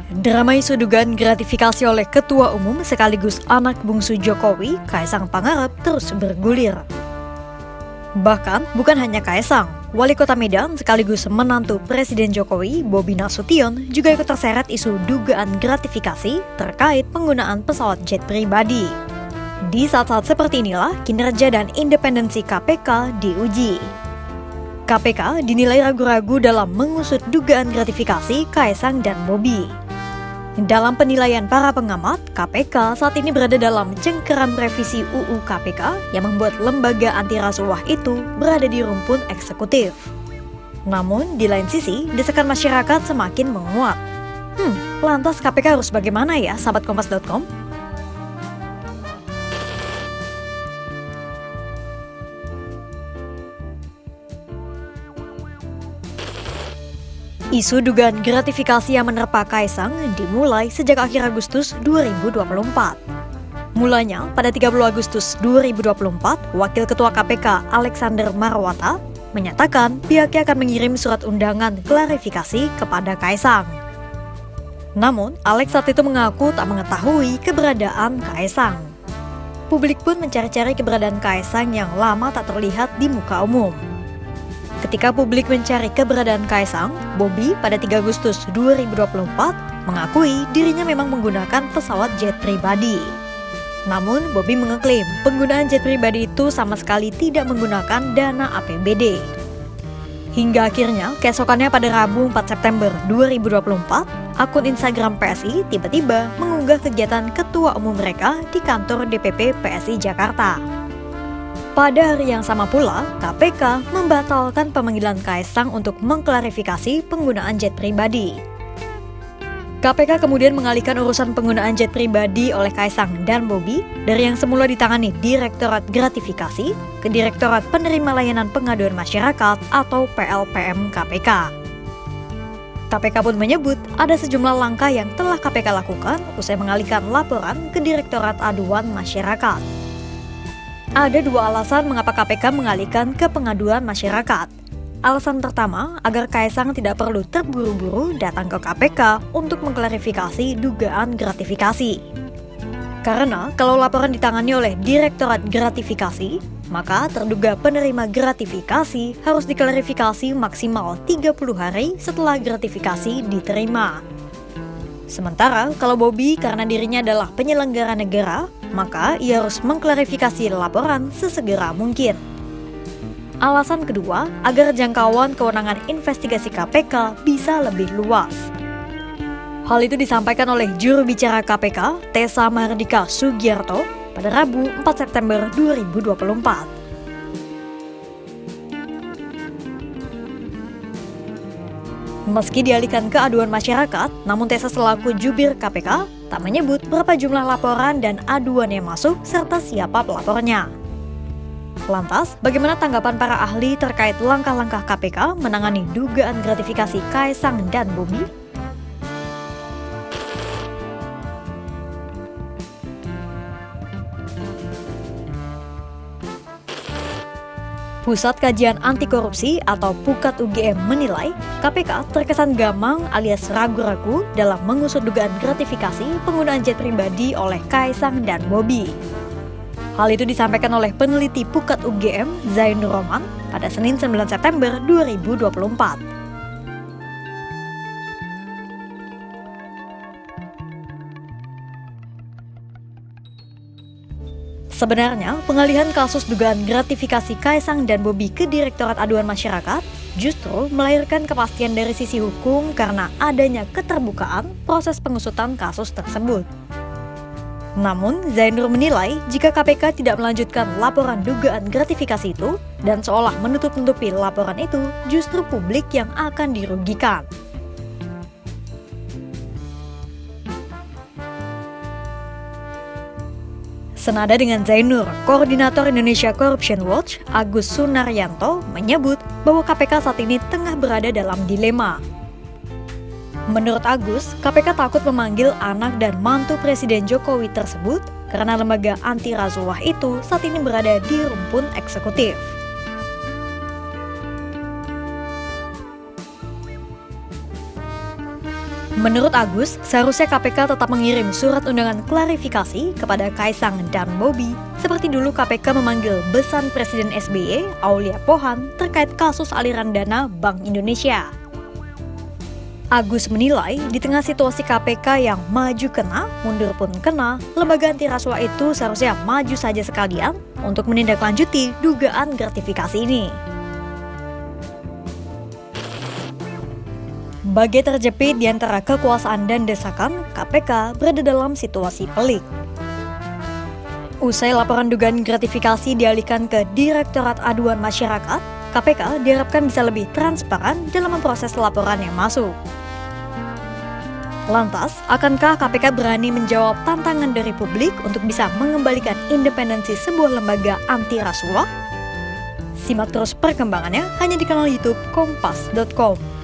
Drama isu dugaan gratifikasi oleh Ketua Umum sekaligus anak bungsu Jokowi, Kaisang Pangarep, terus bergulir. Bahkan bukan hanya Kaisang, Wali Kota Medan sekaligus menantu Presiden Jokowi, Bobi Nasution, juga ikut terseret isu dugaan gratifikasi terkait penggunaan pesawat jet pribadi. Di saat-saat seperti inilah kinerja dan independensi KPK diuji. KPK dinilai ragu-ragu dalam mengusut dugaan gratifikasi Kaisang dan Bobi. Dalam penilaian para pengamat, KPK saat ini berada dalam cengkeram revisi UU KPK yang membuat lembaga anti rasuah itu berada di rumpun eksekutif. Namun, di lain sisi, desakan masyarakat semakin menguat. Lantas KPK harus bagaimana ya, sahabat Kompas.com? Isu dugaan gratifikasi yang menerpa Kaisang dimulai sejak akhir Agustus 2024. Mulanya, pada 30 Agustus 2024, Wakil Ketua KPK Alexander Marwata menyatakan pihaknya akan mengirim surat undangan klarifikasi kepada Kaisang. Namun, Alex saat itu mengaku tak mengetahui keberadaan Kaisang. Publik pun mencari-cari keberadaan Kaisang yang lama tak terlihat di muka umum. Ketika publik mencari keberadaan Kaisang, Bobi pada 3 Agustus 2024 mengakui dirinya memang menggunakan pesawat jet pribadi. Namun, Bobi mengeklaim penggunaan jet pribadi itu sama sekali tidak menggunakan dana APBD. Hingga akhirnya, keesokannya pada Rabu 4 September 2024, akun Instagram PSI tiba-tiba mengunggah kegiatan ketua umum mereka di kantor DPP PSI Jakarta. Pada hari yang sama pula, KPK membatalkan pemanggilan Kaisang untuk mengklarifikasi penggunaan jet pribadi. KPK kemudian mengalihkan urusan penggunaan jet pribadi oleh Kaisang dan Bobi dari yang semula ditangani Direktorat Gratifikasi ke Direktorat Penerima Layanan Pengaduan Masyarakat atau PLPM KPK. KPK pun menyebut ada sejumlah langkah yang telah KPK lakukan usai mengalihkan laporan ke Direktorat Aduan Masyarakat. Ada dua alasan mengapa KPK mengalihkan ke pengaduan masyarakat. Alasan pertama, agar Kaisang tidak perlu terburu-buru datang ke KPK untuk mengklarifikasi dugaan gratifikasi. Karena kalau laporan ditangani oleh Direktorat Gratifikasi, maka terduga penerima gratifikasi harus diklarifikasi maksimal 30 hari setelah gratifikasi diterima. Sementara kalau Bobi karena dirinya adalah penyelenggara negara, maka ia harus mengklarifikasi laporan sesegera mungkin. Alasan kedua, agar jangkauan kewenangan investigasi KPK bisa lebih luas. Hal itu disampaikan oleh juru bicara KPK, Tessa Mardika Sugiarto, pada Rabu 4 September 2024. Meski dialihkan ke aduan masyarakat, namun Tessa selaku jubir KPK tak menyebut berapa jumlah laporan dan aduan yang masuk serta siapa pelapornya. Lantas, bagaimana tanggapan para ahli terkait langkah-langkah KPK menangani dugaan gratifikasi Kaisang dan Bobi? Pusat Kajian Anti Korupsi atau PUKAT UGM menilai KPK terkesan gamang alias ragu-ragu dalam mengusut dugaan gratifikasi penggunaan jet pribadi oleh Kaisang dan Bobi. Hal itu disampaikan oleh peneliti PUKAT UGM Zainur Roman pada Senin 9 September 2024. Sebenarnya, pengalihan kasus dugaan gratifikasi Kaisang dan Bobi ke Direktorat Aduan Masyarakat justru melahirkan kepastian dari sisi hukum karena adanya keterbukaan proses pengusutan kasus tersebut. Namun, Zainur menilai jika KPK tidak melanjutkan laporan dugaan gratifikasi itu dan seolah menutup-nutupi laporan itu, justru publik yang akan dirugikan. Senada dengan Zainur, Koordinator Indonesia Corruption Watch, Agus Sunaryanto, menyebut bahwa KPK saat ini tengah berada dalam dilema. Menurut Agus, KPK takut memanggil anak dan mantu Presiden Jokowi tersebut karena lembaga anti rasuah itu saat ini berada di rumpun eksekutif. Menurut Agus, seharusnya KPK tetap mengirim surat undangan klarifikasi kepada Kaisang dan Bobi, seperti dulu KPK memanggil besan Presiden SBY, Aulia Pohan, terkait kasus aliran dana Bank Indonesia. Agus menilai, di tengah situasi KPK yang maju kena, mundur pun kena, lembaga anti rasuah itu seharusnya maju saja sekalian untuk menindaklanjuti dugaan gratifikasi ini. Bagai terjepit di antara kekuasaan dan desakan, KPK berada dalam situasi pelik. Usai laporan dugaan gratifikasi dialihkan ke Direktorat Aduan Masyarakat, KPK diharapkan bisa lebih transparan dalam memproses laporan yang masuk. Lantas, akankah KPK berani menjawab tantangan dari publik untuk bisa mengembalikan independensi sebuah lembaga anti rasuah? Simak terus perkembangannya hanya di kanal YouTube Kompas.com.